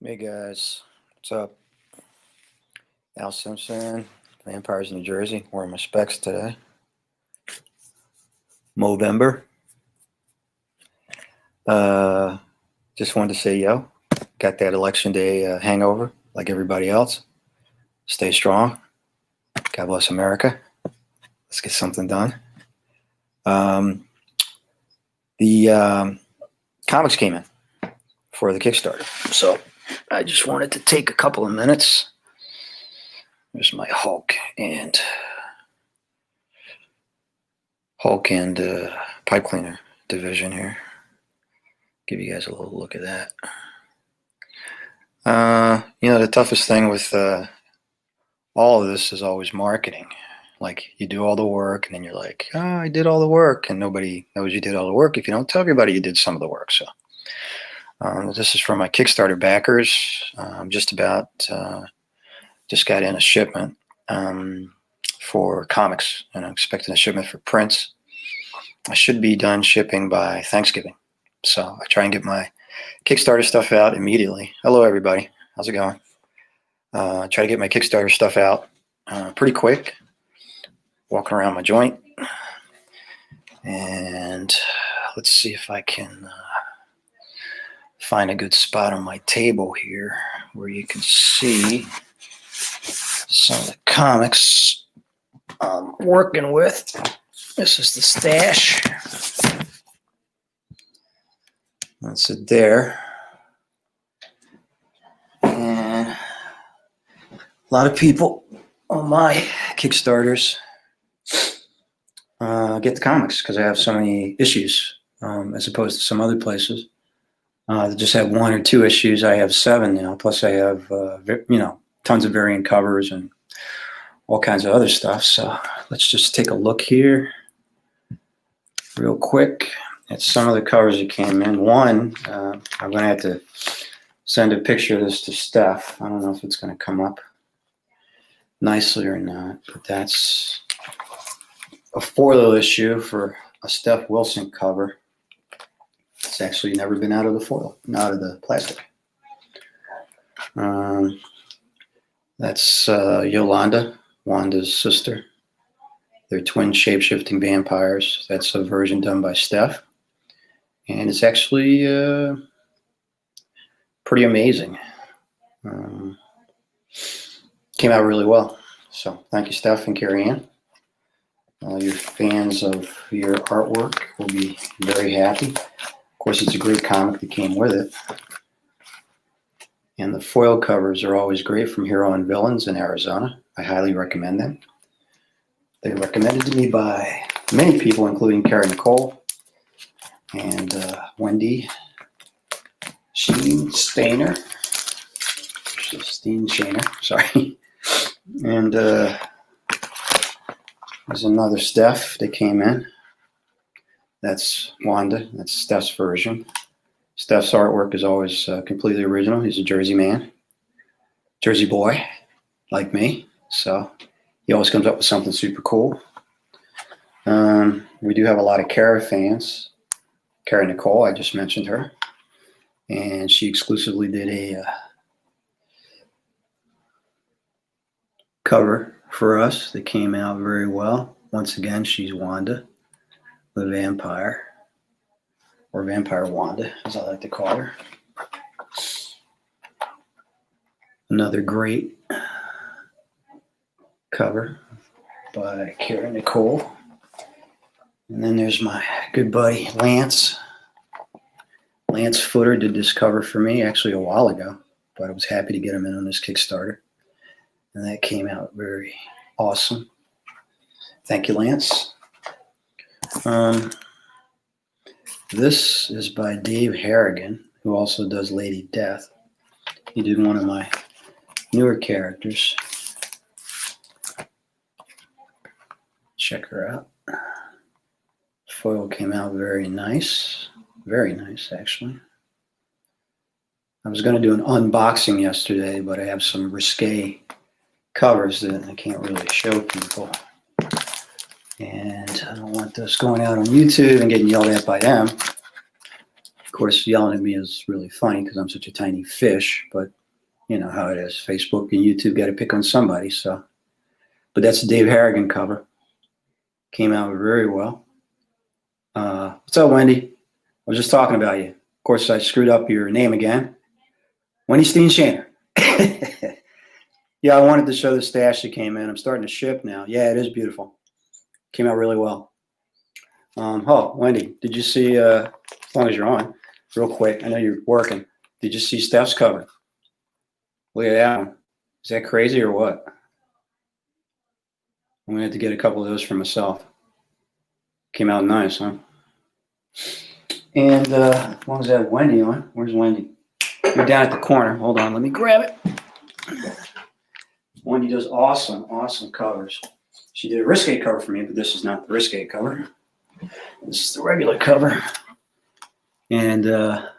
Hey guys, what's up? Al Simpson, Vampires in New Jersey. Wearing my specs today. Movember. Uh, just wanted to say yo. Got that election day hangover like everybody else. Stay strong. God bless America. Let's get something done. The comics came in for the Kickstarter, so I just wanted to take a couple of minutes. There's my Hulk and pipe cleaner division here. Give you guys a little look at that. The toughest thing with all of this is always marketing. Like, you do all the work, and then you're like, oh, I did all the work, and nobody knows you did all the work if you don't tell everybody you did some of the work. So this is for my Kickstarter backers. Just got in a shipment for comics, and I'm expecting a shipment for prints. I should be done shipping by Thanksgiving. So I try and get my Kickstarter stuff out immediately. Hello, everybody. How's it going? I try to get my Kickstarter stuff out pretty quick. Walking around my joint. And let's see if I can find a good spot on my table here where you can see some of the comics I'm working with. This is the stash. That's it there. And a lot of people on my Kickstarters get the comics because I have so many issues as opposed to some other places that just have 1 or 2 issues. I have 7 now. Plus I have, tons of variant covers and all kinds of other stuff. So let's just take a look here real quick at some of the covers that came in. One, I'm going to have to send a picture of this to Steph. I don't know if it's going to come up nicely or not, but that's a foil issue for a Steph Wilson cover. It's actually never been out of the foil, out of the plastic. That's Yolanda, Wanda's sister. They're twin shape-shifting vampires. That's a version done by Steph. And it's actually pretty amazing. Came out really well. So thank you, Steph and Carrie Ann. Your fans of your artwork will be very happy. Of course, it's a great comic that came with it. And the foil covers are always great from Hero and Villains in Arizona. I highly recommend them. They're recommended to me by many people, including Carrie Nicole and Wendy Steinshiner. Sorry. And there's another Steph that came in. That's Wanda. That's Steph's version. Steph's artwork is always completely original. He's a Jersey man, Jersey boy, like me. So he always comes up with something super cool. We do have a lot of Kara fans. Carrie Nicole, I just mentioned her. And she exclusively did a cover for us that came out very well. Once again, she's Wanda, the vampire, or Vampire Wanda, as I like to call her. Another great cover by Carrie Nicole. And then there's my good buddy Lance. Lance Footer did this cover for me actually a while ago, but I was happy to get him in on this Kickstarter. And that came out very awesome. Thank you, Lance. This is by Dave Harrigan, who also does Lady Death. He did one of my newer characters. Check her out. Foil came out very nice. Very nice, actually. I was going to do an unboxing yesterday, but I have some risque covers that I can't really show people. And I don't want this going out on YouTube and getting yelled at by them. Of course, yelling at me is really funny because I'm such a tiny fish, but you know how it is. Facebook and YouTube got to pick on somebody. So, but that's a Dave Harrigan cover. Came out very well. What's up, Wendy? I was just talking about you. Of course, I screwed up your name again. Wendy Steenshaner. Yeah, I wanted to show the stash that came in. I'm starting to ship now. Yeah, it is beautiful. Came out really well. Oh, Wendy, did you see, as long as you're on, real quick, I know you're working. Did you see Steph's cover? Look at that one. Is that crazy or what? I'm going to have to get a couple of those for myself. Came out nice, huh? And as long as I have Wendy on, where's Wendy? You're down at the corner. Hold on, let me grab it. Wendy does awesome, awesome covers. She did a risque cover for me, but this is not the risque cover. This is the regular cover. And I'd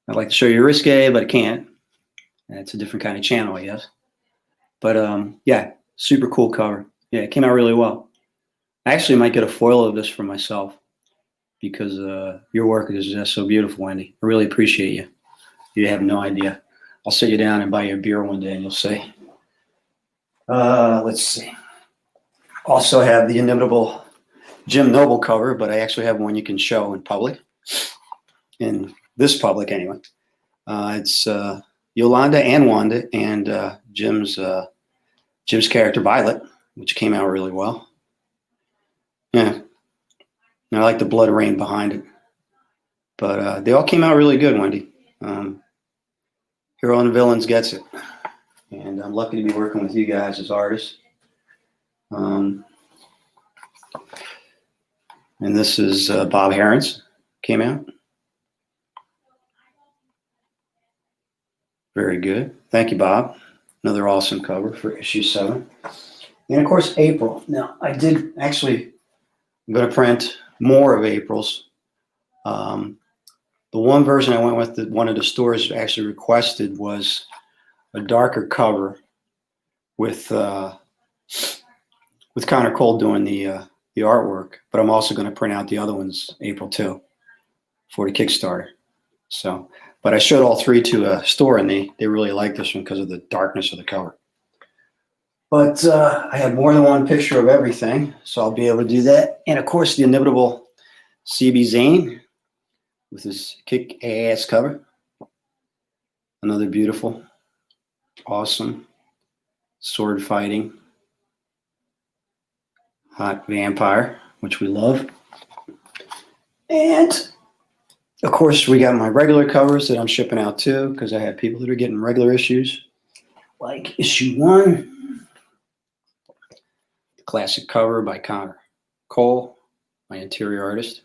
like to show you risque, but I can't. It's a different kind of channel, I guess. But yeah, super cool cover. Yeah, it came out really well. I actually might get a foil of this for myself because your work is just so beautiful, Wendy. I really appreciate you. You have no idea. I'll sit you down and buy you a beer one day and you'll see. Let's see. Also have the inimitable Jim Noble cover, but I actually have one you can show in public. In this public, anyway. It's Yolanda and Wanda and Jim's character Violet, which came out really well. Yeah. And I like the blood rain behind it. But they all came out really good, Wendy. Hero and Villains gets it. And I'm lucky to be working with you guys as artists. And this is Bob Herons, came out. Very good. Thank you, Bob. Another awesome cover for issue 7. And of course, April. Now, I did actually, I'm going to print more of April's. The one version I went with that one of the stores actually requested was a darker cover with Connor Cole doing the artwork. But I'm also going to print out the other ones April 2 for the Kickstarter. So, but I showed all 3 to a store and they really liked this one because of the darkness of the cover. But I had more than one picture of everything, so I'll be able to do that. And of course, the inimitable C.B. Zane with his kick-ass cover. Another beautiful, awesome, sword fighting, hot vampire, which we love. And of course, we got my regular covers that I'm shipping out too, because I have people that are getting regular issues, like issue 1, the classic cover by Connor Cole, my interior artist.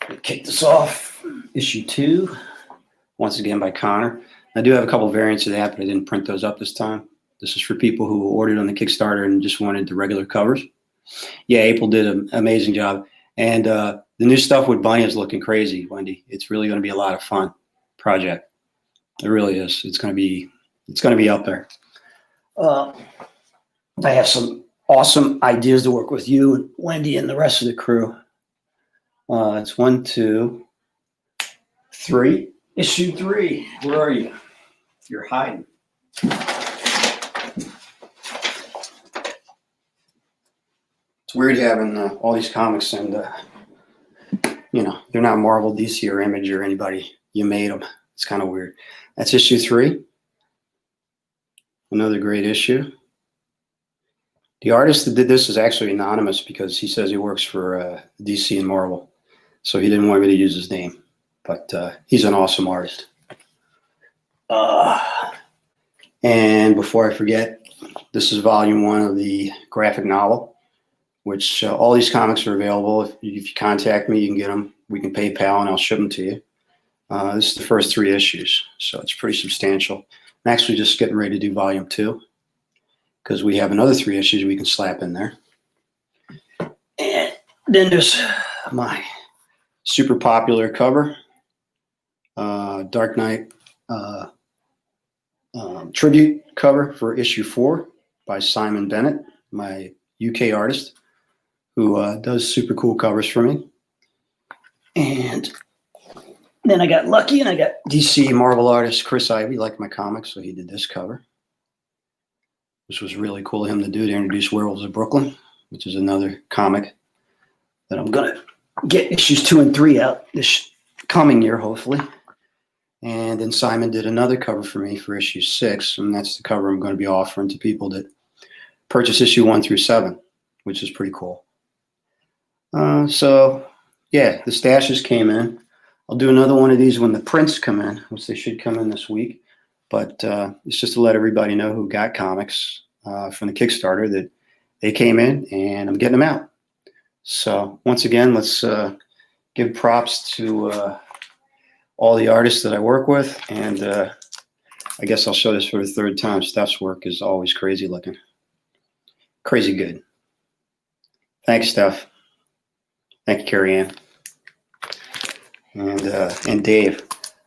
We kick this off, issue 2, once again by Connor. I do have a couple variants of that, but I didn't print those up this time. This is for people who ordered on the Kickstarter and just wanted the regular covers. Yeah, April did an amazing job. And the new stuff with Bunny is looking crazy, Wendy. It's really going to be a lot of fun project. It really is. It's going to be up there. I have some awesome ideas to work with you and Wendy and the rest of the crew. It's 1, 2, 3. Issue 3. Where are you? You're hiding. It's weird having all these comics and, you know, they're not Marvel, DC, or Image or anybody. You made them. It's kind of weird. That's issue 3. Another great issue. The artist that did this is actually anonymous because he says he works for DC and Marvel. So he didn't want me to use his name. But he's an awesome artist. And before I forget, this is volume 1 of the graphic novel, which all these comics are available. If you contact me, you can get them. We can PayPal and I'll ship them to you. This is the first 3 issues, so it's pretty substantial. I'm actually just getting ready to do volume 2 because we have another 3 issues we can slap in there. And then there's my super popular cover, Dark Knight tribute cover for issue 4 by Simon Bennett, my UK artist, who does super cool covers for me. And Then I got lucky and I got DC Marvel artist Chris Ivey liked my comics, so he did this cover. This was really cool of him to do, to introduce Werewolves of Brooklyn, which is another comic that I'm going to get issues 2 and 3 out this coming year, hopefully. And then Simon did another cover for me for issue 6, and that's the cover I'm going to be offering to people that purchase issue 1 through 7, which is pretty cool. So, yeah, the stashes came in. I'll do another one of these when the prints come in, which they should come in this week. But it's just to let everybody know who got comics from the Kickstarter that they came in, and I'm getting them out. So once again, let's give props to all the artists that I work with. And I guess I'll show this for the 3rd time. Steph's work is always crazy looking. Crazy good. Thanks, Steph. Thank you, Carrie Ann. And Dave.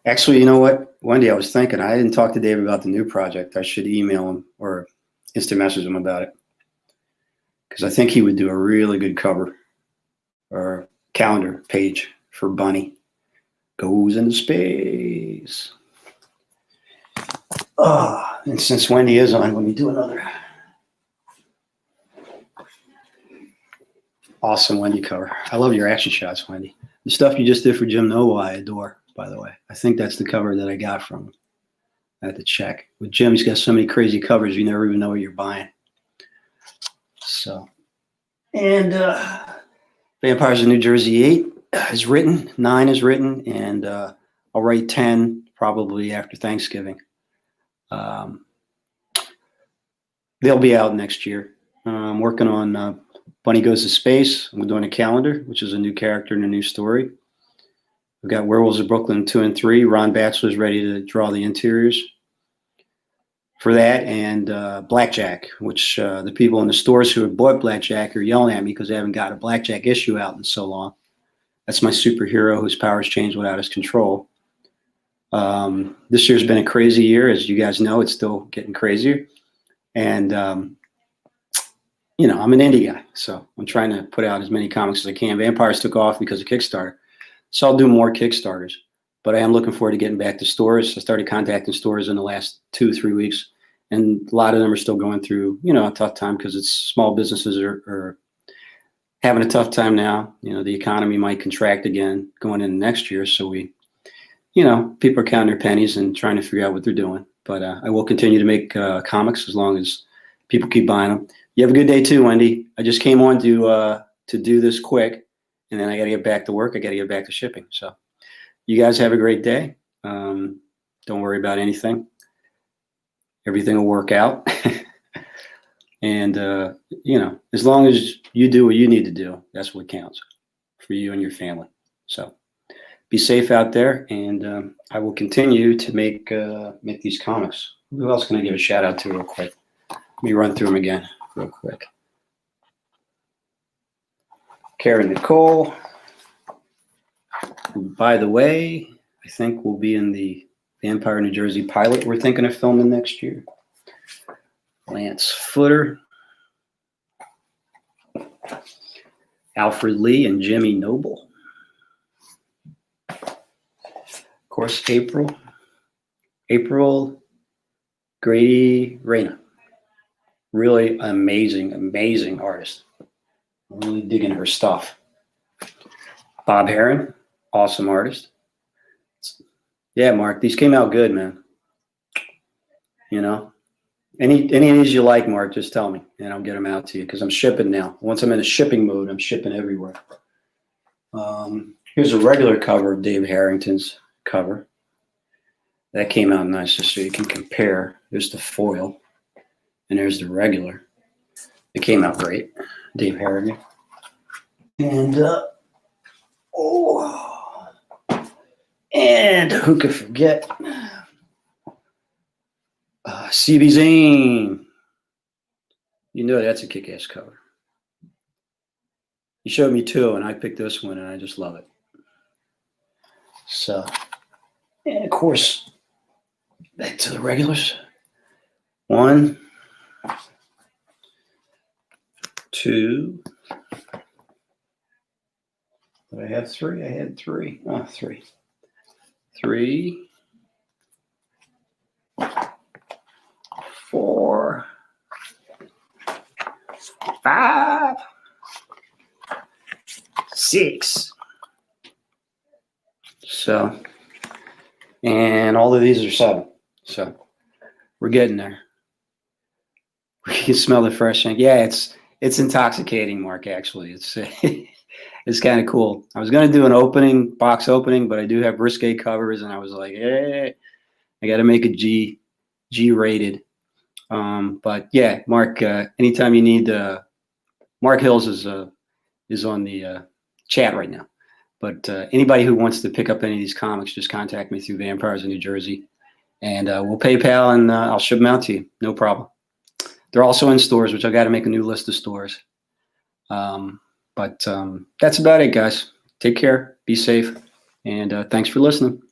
Actually, you know what, Wendy, I was thinking I didn't talk to Dave about the new project. I should email him or instant message him about it, because I think he would do a really good cover or calendar page for Bunny Goes into Space. And since Wendy is on, let me do another awesome Wendy cover. I love your action shots, Wendy. The stuff you just did for Jim Noah, I adore, by the way. I think that's the cover that I got from him. I had to check. With Jim, he's got so many crazy covers, you never even know what you're buying. So, and Vampires of New Jersey 8 is written, 9 is written, and I'll write 10 probably after Thanksgiving. They'll be out next year. I'm working on Bunny Goes to Space. I'm doing a calendar, which is a new character and a new story. We've got Werewolves of Brooklyn 2 and 3. Ron Batchelor's ready to draw the interiors for that, and Blackjack, which the people in the stores who have bought Blackjack are yelling at me because they haven't got a Blackjack issue out in so long. That's my superhero whose powers change without his control. This year's been a crazy year. As you guys know, it's still getting crazier. And, you know, I'm an indie guy, so I'm trying to put out as many comics as I can. Vampires took off because of Kickstarter, so I'll do more Kickstarters. But I am looking forward to getting back to stores. I started contacting stores in the last 2-3 weeks, and a lot of them are still going through, you know, a tough time because it's small businesses are having a tough time now. You know, the economy might contract again going into next year, so we, you know, people are counting their pennies and trying to figure out what they're doing. But I will continue to make comics as long as people keep buying them. You have a good day too, Wendy. I just came on to do this quick, and then I got to get back to work. I got to get back to shipping. So you guys have a great day. Don't worry about anything. Everything will work out. And, you know, as long as you do what you need to do, that's what counts for you and your family. So be safe out there, and I will continue to make these comics. Who else can I give a shout out to real quick? Let me run through them again real quick. Karen Nicole, who, by the way, I think will be in the Vampire New Jersey pilot we're thinking of filming next year. Lance Footer, Alfred Lee, and Jimmy Noble. Of course, April Grady Reyna. Really amazing, amazing artist. I'm really digging her stuff. Bob Heron, awesome artist. Yeah, Mark, these came out good, man. You know, any of these you like, Mark, just tell me, and I'll get them out to you because I'm shipping now. Once I'm in a shipping mode, I'm shipping everywhere. Here's a regular cover of Dave Harrington's cover. That came out nice, just so you can compare. There's the foil, and there's the regular. It came out great, Dave Harrington. And and who could forget CB Zane? You know that's a kick-ass cover. You showed me two, and I picked this one, and I just love it. So, and of course, back to the regulars. 1, 2. Did I have 3? I had 3. 3. 3, 4, 5, 6. So, and all of these are 7. So we're getting there. We can smell the fresh ink. Yeah, it's intoxicating, Mark. Actually, it's it's kind of cool. I was gonna do an box opening, but I do have risque covers, and I was like, hey, I got to make a G rated. But yeah, Mark, anytime you need, Mark Hills is on the chat right now. But anybody who wants to pick up any of these comics, just contact me through Vampires of New Jersey, and we'll PayPal, and I'll ship them out to you. No problem. They're also in stores, which I got to make a new list of stores. But that's about it, guys. Take care. Be safe. And thanks for listening.